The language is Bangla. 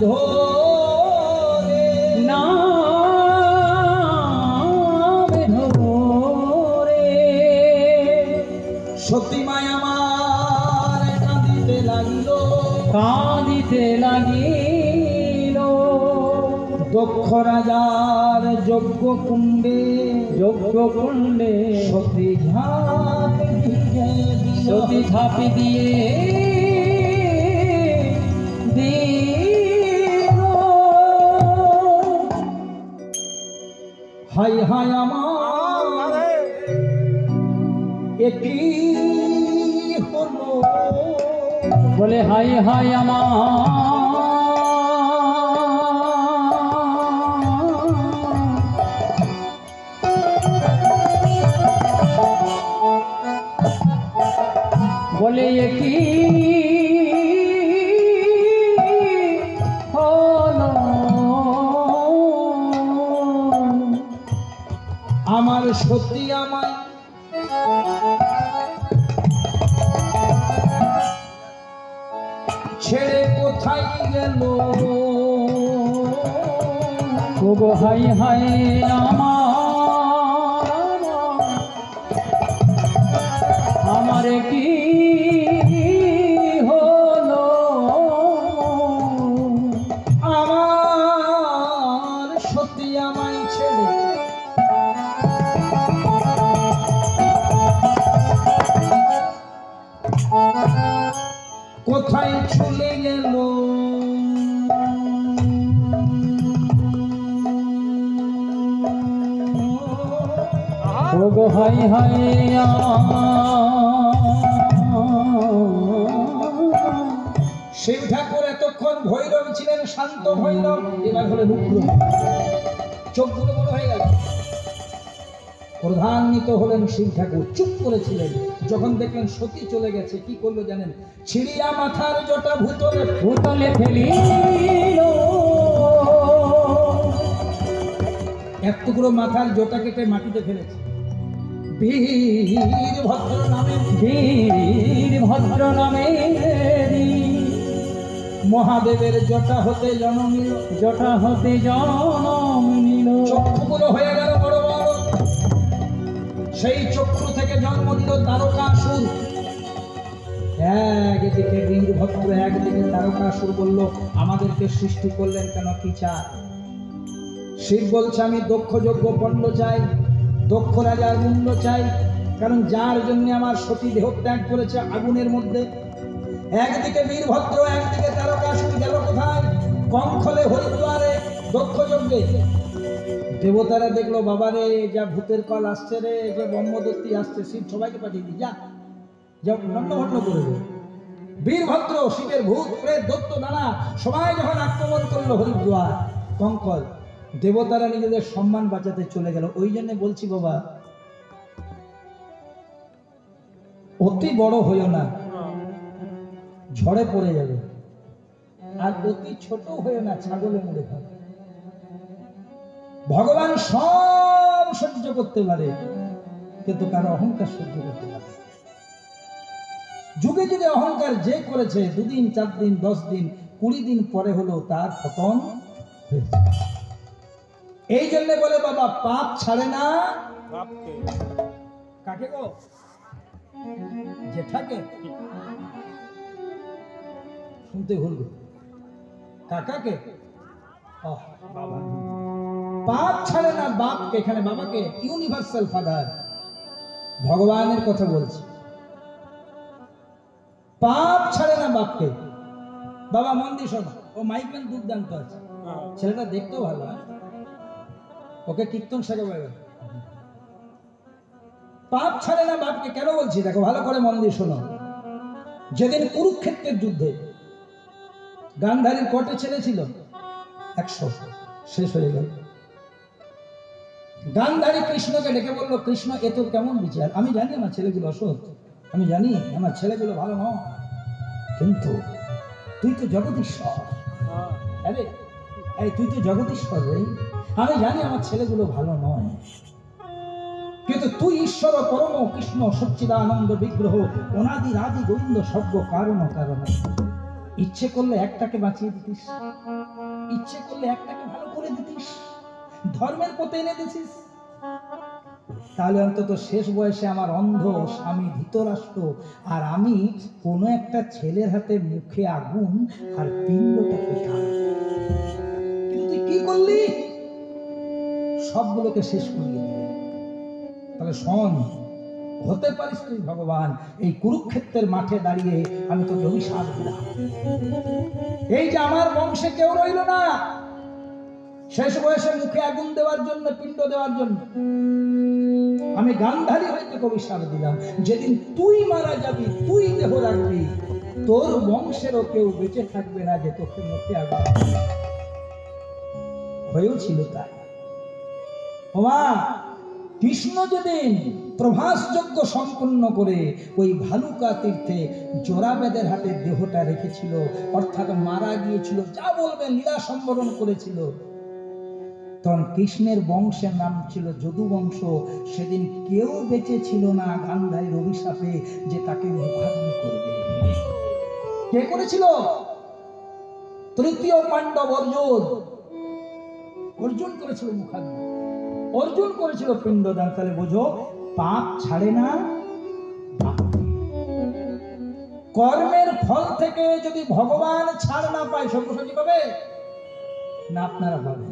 ধরে নাম ধরে সতী মায় আমার কাঁদিতে লাগিল দক্ষ রাজার যজ্ঞ কুণ্ডে সতী ঝাঁপি দিয়ে হাই হাই আমার একই হলো বলে হাই হাই আমার বলে একই হলো আমার সত্যি আমায় ছেড়ে কোথায় গেল ওগো হাই হাই আমার কি হলো আমার সত্যি আমায় ছেড়ে কোথায় চলে গেল ওগো হাই হাই শিব ঠাকুর এতক্ষণ ভৈরব ছিলেন, শান্ত ভৈরব, এবার হলে রুদ্র। চোখগুলো বড় হয়ে গেল। প্রধান্বিত হলেন শিব ঠাকুর, চুপ করেছিলেন। যখন দেখলেন সতী চলে গেছে, কি করলো জানেন? ছিড়িয়া মাথার জটা ভূতলে ফেলিল এক টুকরো মাথার জটা কেটে মাটিতে ফেলেছে। বীরভদ্র নামে মহাদেবের জটা হতে জন্ম নিল। চক্ষুগুলো হয়ে গেল বড় বড়। সেই চক্ষু থেকে জন্ম নিল তারকাসুর। একদিকে বীরভদ্র, একদিকে তারকাসুর বলল, আমাদেরকে সৃষ্টি করলেন কেন, কি চায়? শিব বলছে, আমি দক্ষ যজ্ঞ পণ্ড চাই, দক্ষ রাজার মুন্ড চাই, কারণ যার জন্য আমার সতী দেহ ত্যাগ করেছে আগুনের মধ্যে। একদিকে বীরভদ্র, একদিকে তারকাসুর গেল কোথায়? কঙ্খলে, হরিদ্বারে, দক্ষ যজ্ঞে। দেবতারা দেখলো, বাবারে যা ভূতের কল আসছে রে, যে ব্রহ্মদত্তী আসছে, শিব সবাইকে পাঠিয়ে দিই, যা লণ্ডভণ্ড করে দে। বীরভদ্র, শিবের ভূত প্রেত দত্ত নানা সবাই যখন আক্রমণ করলো হরিদ্বার, কঙ্কল, দেবতারা নিজেদের সম্মান বাঁচাতে চলে গেল। ওই জন্য বলছি বাবা, অতি বড় হইও না, ঝড়ে পড়ে যাবে। আর অতি ছোট হইও না, ছাগলে মুড়ে খাবে। ভগবান সব সহ্য করতে পারে, কিন্তু কারো অহংকার সহ্য করতে পারে। যুগে যুগে অহংকার যে করেছে, 2 দিন 4 দিন 10 দিন 20 দিন পরে হলো তার পতন হয়েছে। এই জন্য বলে বাবা, পাপ ছাড়ে না বাপকে। কাকে গো? জেঠাকে? শুনতে ভুলবো। কাকাকে? বাবা। পাপ ছাড়ে না বাপকে। এখানে বাবাকে ইউনিভার্সাল ফাদার, ভগবানের কথা বলছি। পাপ ছাড়ে না বাপকে। বাবা মন দিয়ে শোনো, ও মাইকম্যান দুর্দান্ত আছে, ছেলেটা দেখতেও ভালো, ওকে কীর্তন শেখাবে। পাপ ছাড়ে না বাপকে কেন বলছি দেখো, ভালো করে মন দিয়ে শোনো। যেদিন কুরুক্ষেত্রের যুদ্ধে গান্ধারীর কটে ছেলে ছিল 100, শেষ হয়ে গেল। গান্ধারী কৃষ্ণকে ডেকে বলল, কৃষ্ণ এ তোর কেমন বিচার? আমি জানি আমার ছেলেগুলো অসৎ, আমি জানি আমার ছেলেগুলো ভালো নয়, কিন্তু তুই তো জগদীশ্বর। আরে তুই তো জগদীশ্বর রে, আমি জানি আমার ছেলেগুলো ভালো নয়, কিন্তু তুই ঈশ্বর পরম কৃষ্ণ সচ্চিদানন্দ বিগ্রহ, অনাদি আদি গোবিন্দ সর্ব কারণ কারণ। ইচ্ছে করলে একটাকে বাঁচিয়ে দিতিস, ইচ্ছে করলে একটাকে ভালো করে দিতিস, ধর্মের পথে এনে দিতিস, তাহলে অন্তত শেষ বয়সে আমার অন্ধ স্বামী ধৃতরাষ্ট্র আর আমি কোনো একটা ছেলের হাতে মুখে আগুন আর পিণ্ডটা পেতাম। কিন্তু তুই কি করলি? সবগুলোকে শেষ করিয়ে দিলি। তাহলে শোন, হতে পারিস তুই ভগবান, এই কুরুক্ষেত্রের মাঠে দাঁড়িয়ে আমি তোকে অভিশাপ দিলাম। এই যে আমার বংশে কেউ রইল না শেষ বয়সে মুখে আগুন দেওয়ার জন্য, পিণ্ড দেওয়ার জন্য, আমি গান্ধারী হয়ে তোকে অভিশাপ দিলাম। যেদিন তুই মারা যাবি, তুই দেহ রাখবি, তোর বংশেরও কেউ বেঁচে থাকবে না যে তোকে মুখে আগুন দেবে। হয়েও ছিল তাই। ওমা, কৃষ্ণ যেদিন প্রভাস যজ্ঞ সম্পন্ন করে ওই ভালুকা তীর্থে জোড়াবেদের হাতে দেহটা রেখেছিল, অর্থাৎ মারা গিয়েছিল, যা বলবেন লীলা সম্বরণ করেছিল, তখন কৃষ্ণের বংশের নাম ছিল যদু বংশ। সেদিন কেউ বেঁচে ছিল না গান্ধারীর অভিশাপে যে তাকে মুখাগ্নি করবে। কে করেছিল? তৃতীয় পাণ্ডব অর্জুন। অর্জুন করেছিল মুখাগ্নি, অর্জুন করেছিল পিণ্ডদান। তাহলে বোঝো, পাপ ছাড়ে না। কর্মের ফল থেকে যদি ভগবান ছাড় না পায়, সব্যসাচী পাবে না? আপনারা পাবেন।